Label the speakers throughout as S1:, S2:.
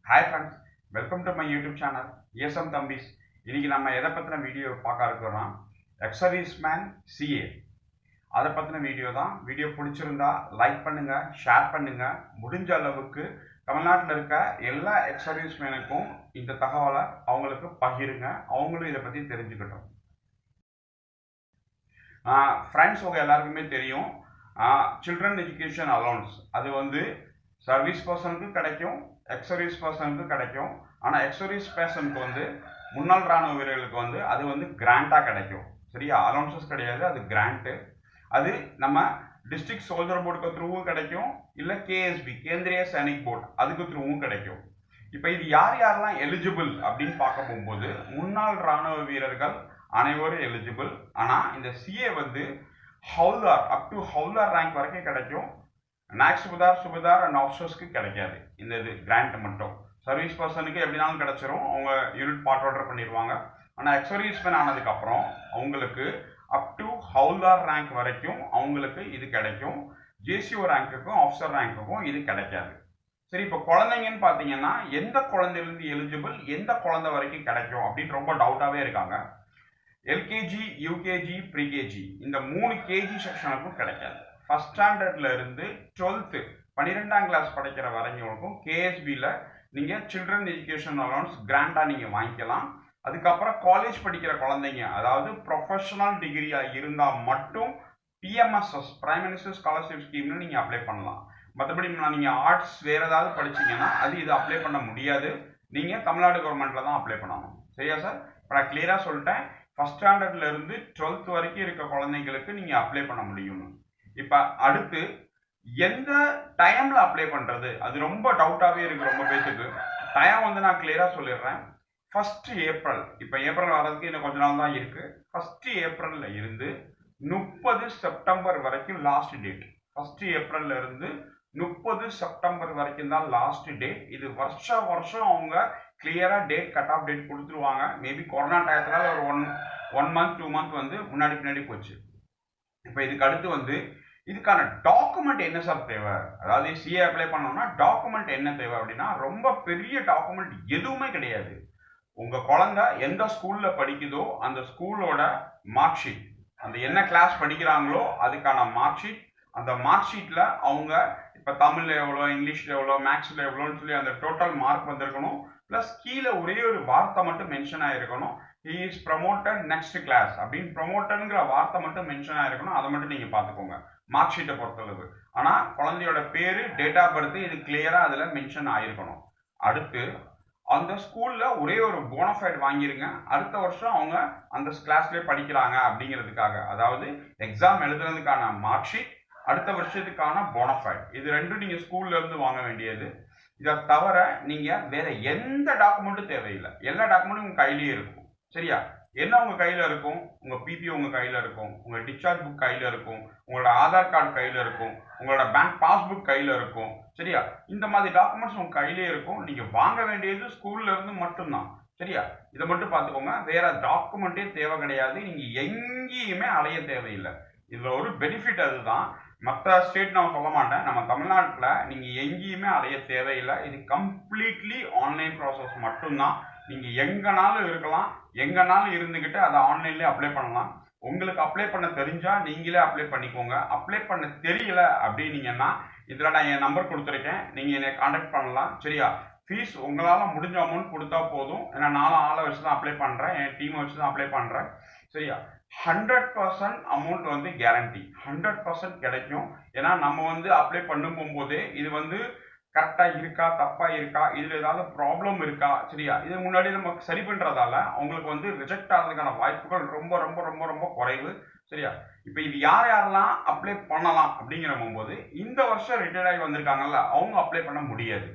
S1: Hi friends, welcome to my YouTube channel ESM Thambis. இன்னைக்கு நம்ம எதை பத்தின வீடியோ பார்க்க இருக்கிறோம்னா எக்ஸர்வீஸ்மேன் CA அதை பத்தின வீடியோ தான். வீடியோ பிடிச்சிருந்தா லைக் பண்ணுங்க, ஷேர் பண்ணுங்க. முடிஞ்ச அளவுக்கு தமிழ்நாட்டில் இருக்க எல்லா எக்ஸர்வீஸ்மேனுக்கும் இந்த தகவலை அவங்களுக்கு பகிருங்க, அவங்களும் இதை பற்றி தெரிஞ்சுக்கிட்டோம். ஃப்ரெண்ட்ஸ் உங்க எல்லாருக்குமே தெரியும், சில்ட்ரன் எஜுகேஷன் அலோன்ஸ் அது சர்வீஸ் பர்சனுக்கு கிடைக்கும், எக்ஸர்வீஸ் பர்சனுக்கு கிடைக்கும். ஆனால் எக்ஸர்வீஸ் பர்சனுக்கு முன்னாள் ராணுவ வீரர்களுக்கு அது கிராண்டாக கிடைக்கும். சரியா? அலோன்சஸ் கிடையாது, அது கிராண்ட்டு. அது நம்ம டிஸ்ட்ரிக்ட் சோல்ஜர் போர்டுக்கு த்ரூவும் கிடைக்கும், இல்லை கேஎஸ்பி கேந்திரிய சைனிக் போர்டு அதுக்கு த்ரூவும் கிடைக்கும். இப்போ இது யார் யாரெல்லாம் எலிஜிபிள் அப்படின்னு பார்க்க போகும்போது முன்னாள் ராணுவ வீரர்கள் அனைவரும் எலிஜிபிள். ஆனால் இந்த சிஏ ஹவுல்தார் அப் டு ஹவுல்தார் ரேங்க் வரைக்கும் கிடைக்கும். மேக்ஸ் சுபதார் அண்ட் ஆஃபீஸர்ஸ்க்கு கிடைக்காது இந்த கிராண்ட் மட்டும். சர்வீஸ் பர்சனுக்கு எப்படினாலும் கிடைச்சிரும், அவங்க யூனிட் பார்ட் ஆர்டர் பண்ணிடுவாங்க. ஆனால் எக்ஸர்வீஸ்மேன் ஆனதுக்கப்புறம் அவங்களுக்கு அப் டு ஹவுல்தார் ரேங்க் வரைக்கும் அவங்களுக்கு இது கிடைக்கும். ஜேசிஓ ரேங்க்குக்கும் ஆஃபீஸர் ரேங்க்குக்கும் இது கிடைக்காது. சரி, இப்போ குழந்தைங்கன்னு பார்த்தீங்கன்னா எந்த குழந்தைலேருந்து எலிஜிபிள், எந்த குழந்தை வரைக்கும் கிடைக்கும் அப்படின்னு ரொம்ப டவுட்டாகவே இருக்காங்க. எல்கேஜி, யூகேஜி, ப்ரீகேஜி இந்த 3 கேஜி செக்ஷனுக்கும் கிடைக்காது. ஃபர்ஸ்ட் ஸ்டாண்டர்ட்ல இருந்து 12th 12ஆம் கிளாஸ் படிக்கிற வரைக்கும் கேஎஸ்பியில் நீங்கள் சில்ட்ரன் எஜுகேஷன் அலோன்ஸ் கிராண்டாக நீங்கள் வாங்கிக்கலாம். அதுக்கப்புறம் காலேஜ் படிக்கிற குழந்தைங்க, அதாவது ப்ரொஃபஷனல் டிகிரியாக இருந்தால் மட்டும் PMSS பிரைம் மினிஸ்டர் ஸ்காலர்ஷிப் ஸ்கீம்னு நீங்கள் அப்ளை பண்ணலாம். மற்றபடி நீங்கள் ஆர்ட்ஸ் வேறு ஏதாவது படிச்சிங்கன்னா இது அப்ளை பண்ண முடியாது. நீங்கள் தமிழ்நாடு கவர்மெண்ட்டில் தான் அப்ளை பண்ணணும். சரியா சார்? இப்போ நான் கிளியராக சொல்லிட்டேன், ஃபர்ஸ்ட் ஸ்டாண்டர்ட்ல இருந்து 12th வரைக்கும் இருக்க குழந்தைங்களுக்கு நீங்கள் அப்ளை பண்ண முடியும். இப்போ அடுத்து எந்த டைம்ல அப்ளை பண்றது, அது ரொம்ப டவுட்டாகவே இருக்கு ரொம்ப பேருக்கு. டைம் நான் கிளியரா சொல்லிடுறேன். 1st ஏப்ரல், இப்போ ஏப்ரல் வர்றதுக்கு இன்னும் கொஞ்ச நாள் தான் இருக்கு. 1st ஏப்ரல்ல இருந்து 30 செப்டம்பர் வரைக்கும் லாஸ்ட் டேட். 1st ஏப்ரல்ல இருந்து 30 செப்டம்பர் வரைக்கும் தான் லாஸ்ட் டேட். இது வருஷம் அவங்க கிளியரா டேட் கட் ஆஃப் டேட் கொடுத்துருவாங்க. மேபி கொரோனா டயத்துல ஒரு ஒன் மந்த் 2 மந்த் முன்னாடி போச்சு. இப்போ இதுக்கு அடுத்து இதுக்கான டாக்குமெண்ட் என்ன சார் தேவை, அதாவது சிஏ அப்ளை பண்ணோம்னா டாக்குமெண்ட் என்ன தேவை அப்படின்னா ரொம்ப பெரிய டாக்குமெண்ட் எதுவுமே கிடையாது. உங்க குழந்தை எந்த ஸ்கூல்ல படிக்குதோ அந்த ஸ்கூலோட மார்க் ஷீட், அந்த என்ன கிளாஸ் படிக்கிறாங்களோ அதுக்கான மார்க் ஷீட். அந்த மார்க் ஷீட்ல அவங்க இப்ப தமிழ்ல எவ்வளோ, இங்கிலீஷ்ல எவ்வளோ, மேக்ஸ்ல எவ்வளோன்னு சொல்லி அந்த டோட்டல் மார்க் வந்திருக்கணும். பிளஸ் கீழே ஒரே ஒரு வார்த்தை மட்டும் மென்ஷன் ஆயிருக்கணும், he is promoted next class அப்படின்னு ப்ரொமோட்டட்ங்கிற வார்த்தை மட்டும் மென்ஷன் ஆயிருக்கணும். அதை மட்டும் நீங்க பாத்துக்கோங்க மார்க் ஷீட்டை பொறுத்தளவு. ஆனா குழந்தையோட பேரு, டேட் ஆஃப் பர்த் இது கிளியரா அதுல மென்ஷன் ஆயிருக்கணும். அடுத்து அந்த ஸ்கூல்ல ஒரே ஒரு போனஃபைட் வாங்கிருங்க, அடுத்த வருஷம் அவங்க அந்த கிளாஸ்லயே படிக்கிறாங்க அப்படிங்கிறதுக்காக. அதாவது எக்ஸாம் எழுதுறதுக்கான மார்க் ஷீட், அடுத்த வருஷத்துக்கான போனஃபைட், இது ரெண்டும் நீங்க ஸ்கூல்ல இருந்து வாங்க வேண்டியது. இதை தவிர நீங்க வேற எந்த டாக்குமெண்ட்டும் தேவையில்லை. எல்லா டாக்குமெண்ட்டும் உங்க கையிலேயே இருக்கும். சரியா? என்ன உங்க கையில இருக்கும்? உங்க பிபிஓ உங்க கையில இருக்கும், உங்க டிஸ்சார்ஜ் புக் கையில இருக்கும், உங்களோட ஆதார் கார்டு கையில இருக்கும், உங்களோட பேங்க் பாஸ்புக் கையில இருக்கும். சரியா? இந்த மாதிரி டாக்குமெண்ட்ஸ் உங்க கையிலே இருக்கும். நீங்க வாங்க வேண்டியது ஸ்கூல்ல இருந்து மட்டும்தான். சரியா? இதை மட்டும் பார்த்துக்கோங்க, வேற டாக்குமெண்டே தேவை கிடையாது. நீங்க எங்கேயுமே அலைய தேவையில்லை. இதுல ஒரு பெனிஃபிட் அதுதான். மற்ற ஸ்டேட் நான் சொல்ல மாட்டேன், நம்ம தமிழ்நாட்டில் நீங்க எங்கேயுமே அலைய தேவையில்லை. இது கம்ப்ளீட்லி ஆன்லைன் ப்ராசஸ் மட்டும்தான். நீங்க எங்கனாலும் இருக்கலாம், எங்கனாலும் இருந்துகிட்டு அதை ஆன்லைன்லேயே அப்ளை பண்ணலாம். உங்களுக்கு அப்ளை பண்ண தெரிஞ்சா நீங்களே அப்ளை பண்ணிக்கோங்க. அப்ளை பண்ண தெரியல அப்படின்னீங்கன்னா இதில் நான் என் நம்பர் கொடுத்துருக்கேன், நீங்கள் என்னை கான்டாக்ட் பண்ணலாம். சரியா? ஃபீஸ் உங்களால் முடிஞ்ச அமௌண்ட் கொடுத்தா போதும். ஏன்னா நானும் ஆளை வச்சு தான் அப்ளை பண்ணுறேன், என் டீமை வச்சு தான் அப்ளை பண்ணுறேன். சரியா? 100% அமௌண்ட் கேரண்டி, 100% கிடைக்கும். ஏன்னா நம்ம அப்ளை பண்ணும் போகும்போதே இது கரெக்டா இருக்கா, தப்பா இருக்கா, இதுல ஏதாவது ப்ராப்ளம் இருக்கா, சரியா, இது முன்னாடி நம்ம சரி பண்றதால அவங்களுக்கு ரிஜெக்ட் ஆகிறதுக்கான வாய்ப்புகள் ரொம்ப ரொம்ப ரொம்ப ரொம்ப குறைவு. சரியா? இப்ப இது யாரெல்லாம் அப்ளை பண்ணலாம் அப்படிங்கிற போது இந்த வருஷம் ரிட்டையர்ட் ஆகி வந்திருக்காங்கல்ல அவங்க அப்ளை பண்ண முடியாது.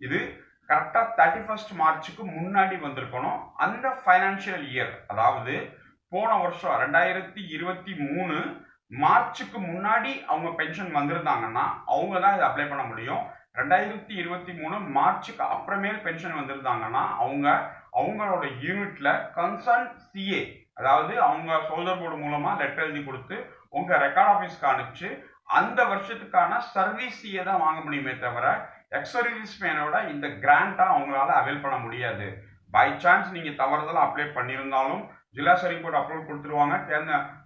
S1: இது கரெக்டா 31 மார்ச்சுக்கு முன்னாடி வந்திருக்கணும். அந்த ஃபைனான்சியல் இயர், அதாவது போன வருஷம் 2023 மார்ச்சுக்கு முன்னாடி அவங்க பென்ஷன் வந்திருந்தாங்கன்னா அவங்க தான் இதை அப்ளை பண்ண முடியும். 2023 மார்ச்சுக்கு அப்புறமேல் பென்ஷன் வந்திருந்தாங்கன்னா அவங்களோட யூனிட்ல கன்சர்ன் சிஏ, அதாவது அவங்க சோல்ஜர் போர்டு மூலமா லெட்டர் எழுதி கொடுத்து உங்க ரெக்கார்ட் ஆஃபீஸ்க்கு அனுப்பிச்சு அந்த வருஷத்துக்கான சர்வீஸ் சிஏ தான் வாங்க முடியுமே தவிர எக்ஸ் சர்வீஸ் மேனோட இந்த கிராண்டா அவங்களால அவைல் பண்ண முடியாது. பை சான்ஸ் நீங்க தவறுதலா அப்ளை பண்ணியிருந்தாலும் ஜில்லா சைனிக் போர்டு அப்ரூவல் கொடுத்துருவாங்க,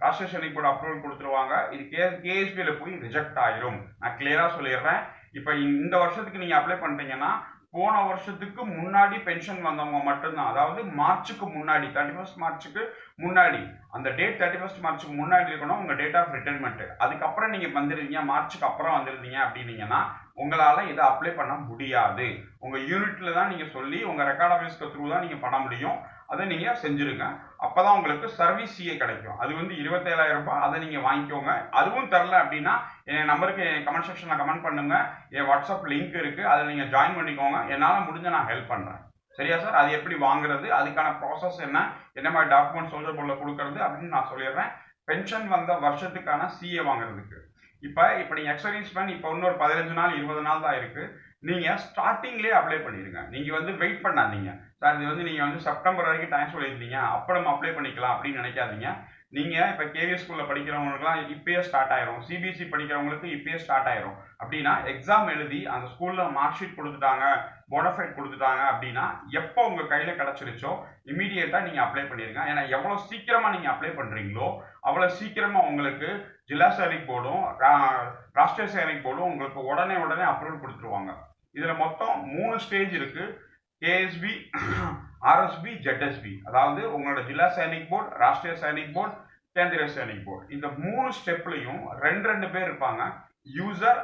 S1: ராஷ்டிரிய சைனிக் போர்டு அப்ரூவல் கொடுத்துருவாங்க. இது கேஎஸ்பியில போய் ரிஜெக்ட் ஆயிரும். நான் கிளியரா சொல்லிடுறேன். இப்ப இந்த வருஷத்துக்கு நீங்க அப்ளை பண்றீங்கன்னா போன வருஷத்துக்கு முன்னாடி பென்ஷன் வந்தவங்க மட்டும்தான், அதாவது மார்ச்சுக்கு முன்னாடி 31 மார்ச்சுக்கு முன்னாடி, அந்த டேட் 31 மார்ச்சுக்கு முன்னாடி இருக்கணும் உங்க டேட் ஆஃப் ரிட்டைர்மெண்ட். அதுக்கப்புறம் நீங்க வந்துருந்தீங்க, மார்ச்சுக்கு அப்புறம் வந்துருந்தீங்க அப்படின்னீங்கன்னா உங்களால இதை அப்ளை பண்ண முடியாது. உங்க யூனிட்ல தான் நீங்க சொல்லி உங்க ரெக்கார்ட் ஆஃபீஸ்க்கு த்ரூ தான் நீங்க பண்ண முடியும். அதை நீங்க செஞ்சிருங்க. அப்பதான் உங்களுக்கு சர்வீஸ் சிஏ கிடைக்கும். அது வந்து 27,000 ரூபாய். அதை நீங்க வாங்கிக்கோங்க. அதுவும் தரல அப்படின்னா என் நம்பருக்கு கமெண்ட் செக்ஷன்ல கமெண்ட் பண்ணுங்க. என் வாட்ஸ்அப் லிங்க் இருக்கு, அதில் நீங்க ஜாயின் பண்ணிக்கோங்க. என்னால முடிஞ்ச நான் ஹெல்ப் பண்றேன். சரியா சார்? அது எப்படி வாங்குறது, அதுக்கான ப்ராசஸ் என்ன மாதிரி டாக்குமெண்ட் சோல்ஜர் போர்டில் கொடுக்கறது அப்படின்னு நான் சொல்லிடுறேன். பென்ஷன் வந்த வருஷத்துக்கான சிஏ வாங்குறதுக்கு இப்போ நீங்க எக்ஸ்பீரியன்ஸ் இப்போ இன்னொரு 15 நாள் 20 நாள் தான் இருக்கு. நீங்க ஸ்டார்டிங்லேயே அப்ளை பண்ணிடுங்க. நீங்க வந்து வெயிட் பண்ணாதீங்க. சார் இது வந்து நீங்க வந்து செப்டம்பர் வரைக்கும் டைம் சொல்லியிருந்தீங்க, அப்போ நம்ம அப்ளை பண்ணிக்கலாம் அப்படின்னு நினைக்காதீங்க. நீங்க இப்ப கேவி ஸ்கூல்ல படிக்கிறவங்களுக்குலாம் இப்பயே ஸ்டார்ட் ஆயிரும், சிபிஎஸ்சி படிக்கிறவங்களுக்கு இப்பயே ஸ்டார்ட் ஆயிரும். அப்படின்னா எக்ஸாம் எழுதி அந்த ஸ்கூல்ல மார்க் ஷீட் கொடுத்துட்டாங்க, போனஃபைட் கொடுத்துட்டாங்க அப்படின்னா எப்போ உங்க கையில கிடைச்சிருச்சோ இமீடியட்டா நீங்க அப்ளை பண்ணிருங்க. ஏன்னா எவ்வளவு சீக்கிரமா நீங்க அப்ளை பண்றீங்களோ அவ்வளவு சீக்கிரமா உங்களுக்கு ஜில்லா சைனிக் போர்டும் ராஷ்டிரிய சைனிக் போர்டும் உங்களுக்கு உடனே அப்ரூவல் கொடுத்துருவாங்க. இதுல மொத்தம் 3 ஸ்டேஜ் இருக்கு. கேஎஸ்பி, ஆர்எஸ்பி, ஜெட்எஸ்பி, அதாவது உங்களோட Zila Sainik board, Rashtriya Sainik board, Kendriya Sainik board. இந்த 3 ஸ்டெப்லையும் 2 பேர் இருப்பாங்க. யூசர்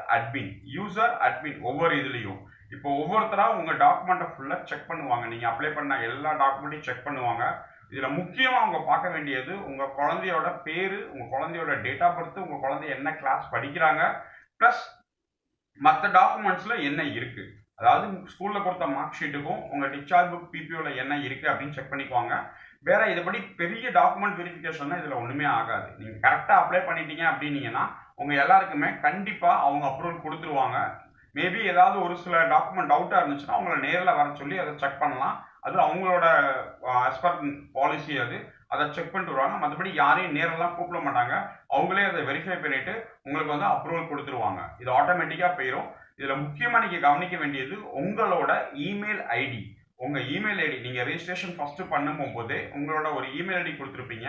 S1: அட்மின் ஒவ்வொரு இதுலையும். இப்போ ஒவ்வொருத்தரா உங்க டாக்குமெண்ட்டை ஃபுல்லா செக் பண்ணுவாங்க. நீங்க அப்ளை பண்ண எல்லா டாக்குமெண்ட்டையும் செக் பண்ணுவாங்க. இதுல முக்கியமா அவங்க பார்க்க வேண்டியது உங்க குழந்தையோட பேரு, உங்க குழந்தையோட டேட் ஆஃப் பர்த், உங்க குழந்தை என்ன கிளாஸ் படிக்கிறாங்க, பிளஸ் மற்ற டாக்குமெண்ட்ஸ்ல என்ன இருக்கு. அதாவது ஸ்கூல்ல கொடுத்த மார்க் ஷீட்டுக்கும் உங்க டிஸ்சார்ஜ் புக் பிபிஓல என்ன இருக்கு அப்படின்னு செக் பண்ணிக்குவாங்க. வேற இதுபடி பெரிய டாக்குமெண்ட் வெரிஃபிகேஷன் இதுல ஒண்ணுமே ஆகாது. நீங்க கரெக்டா அப்ளை பண்ணிட்டீங்க அப்படின்னீங்கன்னா உங்க எல்லாருக்குமே கண்டிப்பா அவங்க அப்ரூவல் கொடுத்துருவாங்க. மேபி ஏதாவது ஒரு சில டாக்குமெண்ட் டவுட்டா இருந்துச்சுன்னா அவங்கள நேரில் வர சொல்லி அதை செக் பண்ணலாம். அது அவங்களோட ஆஸ்பர் பாலிசி, அதை செக் பண்ணிட்டு வருவாங்க. மற்றபடி யாரையும் நேரெல்லாம் கூப்பிட மாட்டாங்க. அவங்களே அதை வெரிஃபை பண்ணிட்டு உங்களுக்கு வந்து அப்ரூவல் கொடுத்துருவாங்க. இது ஆட்டோமேட்டிக்கா போயிடும். இதுல முக்கியமா நீங்க கவனிக்க வேண்டியது உங்களோட இமெயில் ஐடி. உங்க இமெயில் ஐடி நீங்க ரெஜிஸ்ட்ரேஷன் ஃபர்ஸ்ட் பண்ணும் போதே உங்களோட ஒரு இமெயில் ஐடி கொடுத்துருப்பீங்க.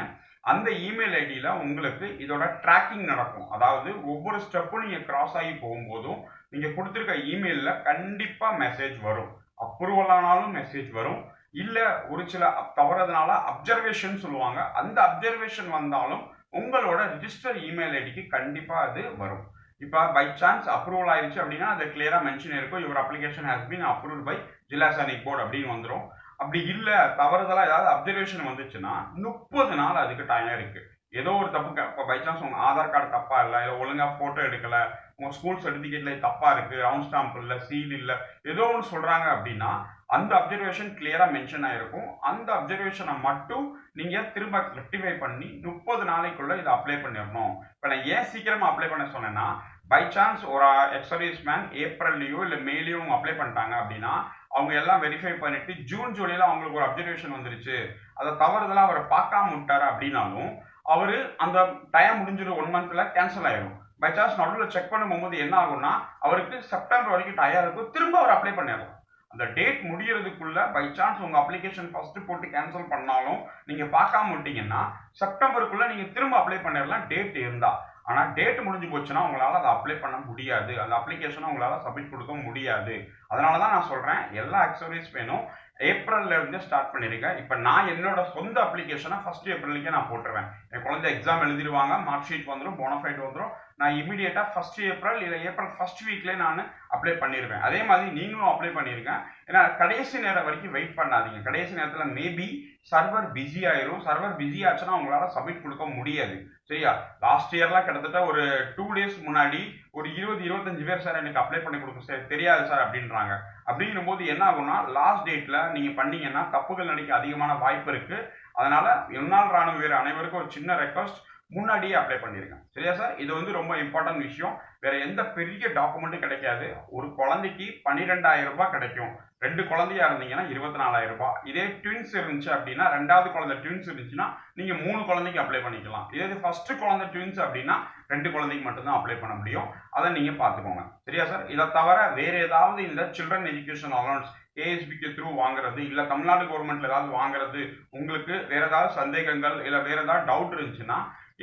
S1: அந்த இமெயில் ஐடியில உங்களுக்கு இதோட ட்ராக்கிங் நடக்கும். அதாவது ஒவ்வொரு ஸ்டெப்பும் நீங்க கிராஸ் ஆகி போகும்போதும் நீங்க கொடுத்துருக்க இமெயில்ல கண்டிப்பா மெசேஜ் வரும். அப்ரூவல் ஆனாலும் மெசேஜ் வரும். இல்ல ஒரு சில தவறதுனால அப்சர்வேஷன் சொல்லுவாங்க, அந்த அப்சர்வேஷன் வந்தாலும் உங்களோட ரிஜிஸ்டர் இமெயில் ஐடிக்கு கண்டிப்பா அது வரும். இப்போ பை சான்ஸ் அப்ரூவல் ஆயிடுச்சு அப்படின்னா அது கிளியரா மென்ஷன் இருக்கும், your application has been approved by Zila Sainik board அப்படின்னு வந்துடும். அப்படி இல்லை தவறுதலா ஏதாவது அப்சர்வேஷன் வந்துச்சுன்னா 30 நாள் அதுக்கு டைம் இருக்கு. ஏதோ ஒரு தப்பு, இப்போ பை சான்ஸ் உங்க ஆதார் கார்டு தப்பா இல்லை, இல்லை ஒழுங்கா போட்டோ எடுக்கல, உங்க ஸ்கூல் சர்டிபிகேட்ல தப்பா இருக்கு, ரவுண்ட் ஸ்டாம்ப் இல்லை, சீல் இல்லை, ஏதோ ஒன்று சொல்றாங்க அப்படின்னா அந்த அப்சர்வேஷன் கிளியரா மென்ஷன் ஆயிருக்கும். அந்த அப்சர்வேஷனை மட்டும் நீங்க திரும்ப ரெக்டிஃபை பண்ணி 30 நாளைக்குள்ள இதை அப்ளை பண்ணிடணும். இப்போ நான் ஏன் சீக்கிரமா அப்ளை பண்ண சொன்னேன்னா, பை சான்ஸ் ஒரு எக்ஸ் மேன் ஏப்ரல்லையோ இல்லை மேலேயோ அவங்க அப்ளை பண்ணிட்டாங்க அப்படின்னா அவங்க எல்லாம் வெரிஃபை பண்ணிட்டு ஜூன் ஜூலைல அவங்களுக்கு ஒரு அப்சர்வேஷன் வந்துருச்சு, அதை தவறுதலா அவரை பார்க்காம விட்டாரு அப்படின்னாலும் அவரு அந்த டைம் முடிஞ்சிடும், 1 மந்த்ல கேன்சல் ஆயிடும். பை சான்ஸ் நடுவில் செக் பண்ணும்போது என்ன ஆகும்னா அவருக்கு செப்டம்பர் வரைக்கும் டயம் இருக்கும், திரும்ப அவர் அப்ளை பண்ணிடலாம். அந்த டேட் முடியறதுக்குள்ள பை சான்ஸ் உங்க அப்ளிகேஷன் ஃபர்ஸ்ட் போட்டு கேன்சல் பண்ணாலும் நீங்க பார்க்காம விட்டீங்கன்னா செப்டம்பருக்குள்ள நீங்க திரும்ப அப்ளை பண்ணிடலாம் டேட் இருந்தா. ஆனா டேட் முடிஞ்சு போச்சுன்னா உங்களால அதை அப்ளை பண்ண முடியாது, அந்த அப்ளிகேஷனை உங்களால சப்மிட் கொடுக்க முடியாது. அதனாலதான் நான் சொல்றேன் எல்லா அக்சசரிஸ் வேணும் ஏப்ரல்ல இருந்து ஸ்டார்ட் பண்ணிருக்கேன். இப்ப நான் என்னோட சொந்த அப்ளிகேஷனை 1 ஏப்ரலுக்கே நான் போட்டுருவேன். என் குழந்தை எக்ஸாம் எழுதிடுவாங்க, மார்க் ஷீட் வந்துடும், போனஃபைட் வந்துடும். நான் இமீடியட்டா 1 ஏப்ரல் இல்லை ஏப்ரல் ஃபர்ஸ்ட் வீக்லேயே நான் அப்ளை பண்ணிடுவேன். அதே மாதிரி நீங்களும் அப்ளை பண்ணிருக்கேன். ஏன்னா கடைசி நேரம் வரைக்கும் வெயிட் பண்ணாதீங்க. கடைசி நேரத்தில் மேபி சர்வர் பிஸி ஆயிரும். சர்வர் பிஸி ஆச்சுன்னா உங்களால சப்மிட் கொடுக்க முடியாது. சரியா? லாஸ்ட் இயர்லாம் கிட்டத்தட்ட ஒரு 2 டேஸ் முன்னாடி ஒரு 20-25 பேர் சார் எனக்கு அப்ளை பண்ணி கொடுக்க சார் தெரியாது சார் அப்படின்றாங்க. அப்படிங்கும் போது என்ன ஆகும்னா லாஸ்ட் டேட்ல நீங்க பண்ணீங்கன்னா தப்புகள் நடிக்க அதிகமான வாய்ப்பு இருக்கு. அதனால என்னால் ராணுவ வீரர் அனைவருக்கும் ஒரு சின்ன ரெக்வஸ்ட், முன்னாடியே அப்ளை பண்ணிருங்க. சரியா சார்? இது வந்து ரொம்ப இம்பார்ட்டன்ட் விஷயம். வேற எந்த பெரிய டாக்குமெண்ட்டும் கிடைக்காது. ஒரு குழந்தைக்கு 12,000 ரூபாய் கிடைக்கும். 2 குழந்தையா இருந்தீங்கன்னா 24,000 ரூபாய். இதே ட்வின்ஸ் இருந்துச்சு அப்படின்னா, 2வது குழந்தை ட்வின்ஸ் இருந்துச்சுன்னா நீங்க 3 குழந்தைக்கு அப்ளை பண்ணிக்கலாம். இதே ஃபர்ஸ்ட் குழந்தை ட்வின்ஸ் அப்படின்னா 2 குழந்தைக்கு மட்டும் தான் அப்ளை பண்ண முடியும். அதை நீங்க பார்த்துக்கோங்க. சரியா சார்? இதை தவிர வேற ஏதாவது இந்த சில்ட்ரன் எஜுகேஷன் அலவன்ஸ் கேஎஸ்பிக்கு த்ரூ வாங்குறது, இல்ல தமிழ்நாடு கவர்மெண்ட்ல ஏதாவது வாங்குறது, உங்களுக்கு வேற ஏதாவது சந்தேகங்கள் இல்ல வேற ஏதாவது டவுட் இருந்துச்சுன்னா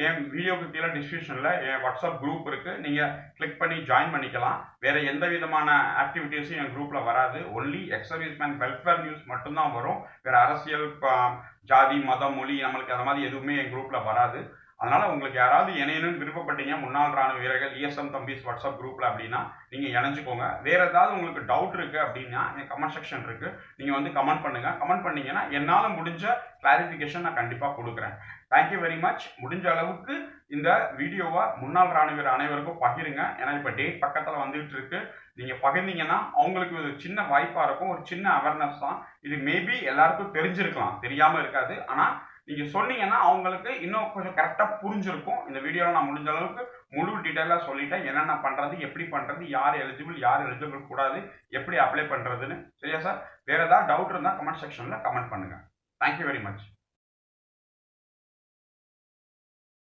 S1: என் வீடியோக்கு கீழே டிஸ்கிரிப்ஷன்ல என் வாட்ஸ்அப் குரூப் இருக்கு. நீங்க கிளிக் பண்ணி ஜாயின் பண்ணிக்கலாம். வேற எந்த விதமான ஆக்டிவிட்டீஸும் என் குரூப்ல வராது. Only X serviceman welfare news மட்டும்தான் வரும். வேற அரசியல், ஜாதி, மதம், மொழி நம்மளுக்கு அந்த மாதிரி எதுவுமே என் குரூப்ல வராது. அதனால உங்களுக்கு யாராவது இணையணும்னு விருப்பப்பட்டீங்க முன்னாள் ராணுவ வீரர்கள் இஎஸ்எம் தம்பிஸ் வாட்ஸ்அப் குரூப்ல அப்படின்னா நீங்க இணைஞ்சுக்கோங்க. வேற ஏதாவது உங்களுக்கு டவுட் இருக்கு அப்படின்னா என் கமெண்ட் செக்ஷன் இருக்கு, நீங்க வந்து கமெண்ட் பண்ணுங்க. கமெண்ட் பண்ணீங்கன்னா என்னால முடிஞ்ச கிளாரிபிகேஷன் நான் கண்டிப்பா கொடுக்குறேன். Thank you very much. முடிஞ்ச அளவுக்கு இந்த வீடியோவை முன்னாள் ராணுவ வீரர் அனைவருக்கும் பகிருங்க. ஏன்னா இப்ப டேட் பக்கத்துல வந்துட்டு இருக்கு. நீங்க பகிர்ந்தீங்கன்னா அவங்களுக்கு ஒரு சின்ன வாய்ப்பா இருக்கும், ஒரு சின்ன அவேர்னஸ் தான். இது மேபி எல்லாருக்கும் தெரிஞ்சிருக்கலாம், தெரியாம இருக்காது. ஆனா நீங்க சொன்னீங்கன்னா அவங்களுக்கு இன்னும் கொஞ்சம் கரெக்டா புரிஞ்சிருக்கும். இந்த வீடியோல நான் முடிஞ்ச அளவுக்கு முழு டீட்டெயிலா சொல்லிட்டேன். என்னென்ன பண்றது, எப்படி பண்றது, யார் எலிஜிபிள், யார் எலிஜிபிள் கூடாது, எப்படி அப்ளை பண்றதுன்னு. சரியா சார்? வேற ஏதாவது டவுட் இருந்தா கமெண்ட் செக்ஷன்ல கமெண்ட் பண்ணுங்க. Thank you very much.